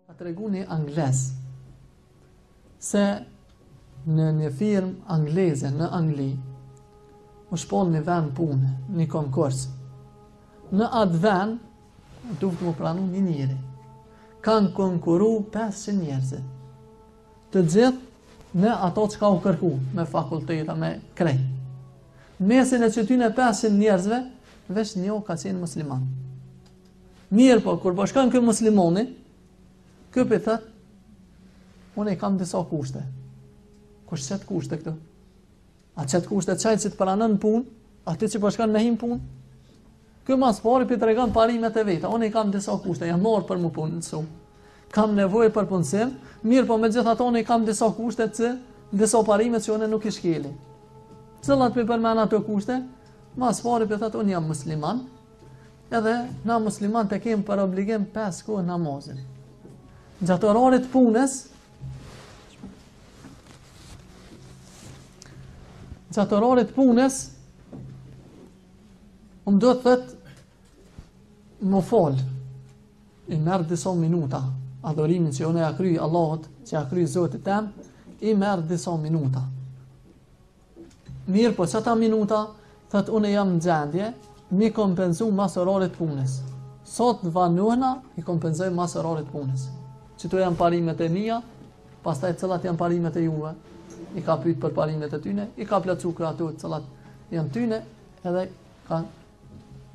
Ka tregu një anglez se në një firmë angleze në Angli u shpon një vend pune, një konkurs. Në atë vend duhet më pranu një njeri. Kanë konkuru 500 njerëzit. Të gjithë në ato që ka u kërku, me fakulteta, me krej. Mesin e qëtyne 500 njerëzve, veç një ka qenë musliman. Mirë po, kur po shkon kë muslimoni, kë për thët, unë i kam disa kushte. Kush qëtë kushte këtu? A qëtë kushte qajtë që të pranën punë, aty që po shkon me him punë? Kë mas pari për të regon parimet e veta, unë i kam disa kushte, jam morë për mu punë nësu. Kam nevojë për punësim, mirë po me gjithë ato unë i kam disa kushte që, disa parimet që unë nuk i shkeli. Cëllat për përmena të kushte, mas pari për thët, unë jam musliman, edhe na musliman të kemë për obligim 5 kohë namazin. Gjatë orarit punës, do të thët më falë, i merë disa minuta, adhurimin që unë e akry Allahot, që e akry Zotit tem, i merë disa minuta. Mirë po, qëta minuta, thët unë jam në gjendje, mi kompenzu mas orarit punës. Sot vanuhna, i kompenzoj mas orarit punës. Qëtu janë parimet e mija, pastaj cëllat janë parimet e juve, i ka pyet për parimet e tyne, i ka plotsu ato cëllat janë tyne, edhe ka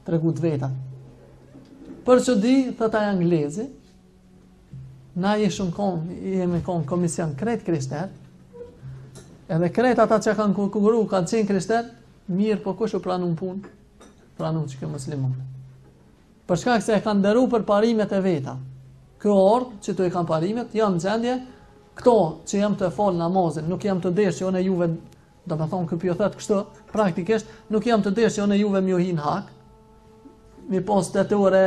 tregu të vetat. Për që di, thëta e anglezi, na jemi konë komision krejt krishter, edhe krejt ata që kanë kukuru, kanë qenë krishter, mirë po kush u pranun punë, pranun që ke muslimon. Për shkak se e kanë dëru për parimet e veta. Kjo orë që të i kanë parimet, janë gjendje, këto që jam të falë namazin, nuk jam të desh që one juve, do me thonë këpjo thëtë kështu, praktikisht, nuk jam të desh që one juve mjohin hak, mi pos 8 ore,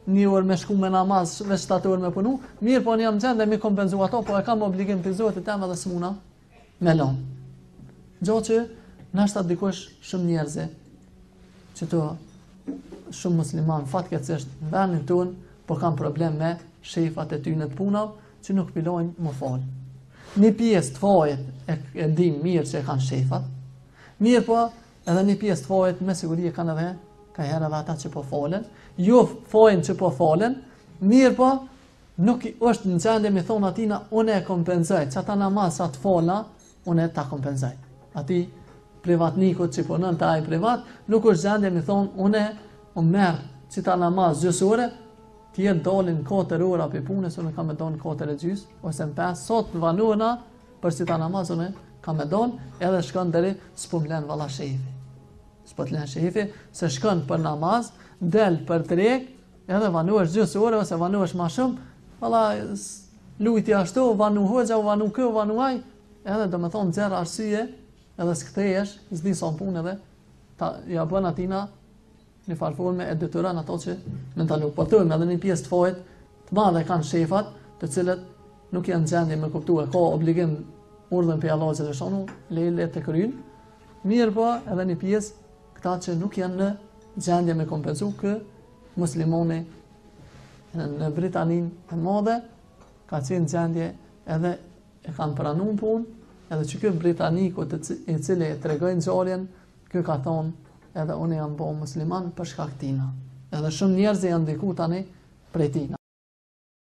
1 orë me shku me namaz, veç 7 orë me punu, mirë po në jam gjendje mi kompenzu ato, po e kam obligim për Zotit tem edhe s'muna me lonë. Gjo që nashta dikush shumë njerëzi, që të shumë musliman fatkeqësisht në vendin tonë, po kam problem me shefat e tyne të punav, që nuk pilojnë më falë. Një pjesë të fajet e dim mirë që e kanë shefat, mirë po edhe një pjesë të fajet me siguri e kanë edhe, ka herë edhe ata që po falen, jo fajen që po falen, mirë po nuk është në gjendje mi thonë atina, une e kompenzoj, që ata namaz sa të falna, une ta kompenzoj. Ati privatnikut që punën të ajë privat, nuk është gjendje mi thonë, une merë që ta namaz gjysore, tjerë dolin 4 ora për punës, unë kam me donë 4 e gjys, ose në 5, sot në vanuëna, për si ta namaz, unë kam me donë, edhe shkën deri s'po m'len vala shefi. S'po t'len shefi, se shkën për namaz, del për treg, edhe vanuësh gjys ore, ose vanuësh ma shumë, vala lujti ashtu, vanu hoxha, vanu kë, vanu aj, edhe do me thonë zerë arsye, edhe s'kthejesh, s'di son punë edhe, ja bën atina, një farforme e detyron ato që me ndalu. Po thojmë edhe një pjesë të fajit të madhe kanë shefat, të cilët nuk janë gjendje me kuptue, ka obligim urdhën për Allah xhaleshanu, lele të kryen. Mirë po edhe një pjesë këta që nuk janë në gjendje me kompensu, kë muslimoni në Britaninë e madhe ka qenë gjendje edhe e kanë pranuar punë, edhe që ky britaniku i cili e tregojnë ngjarjen, ky ka thonë edhe unë jam bo musliman për shkak tina. Edhe shumë njerëz janë ndiku tani prej tina.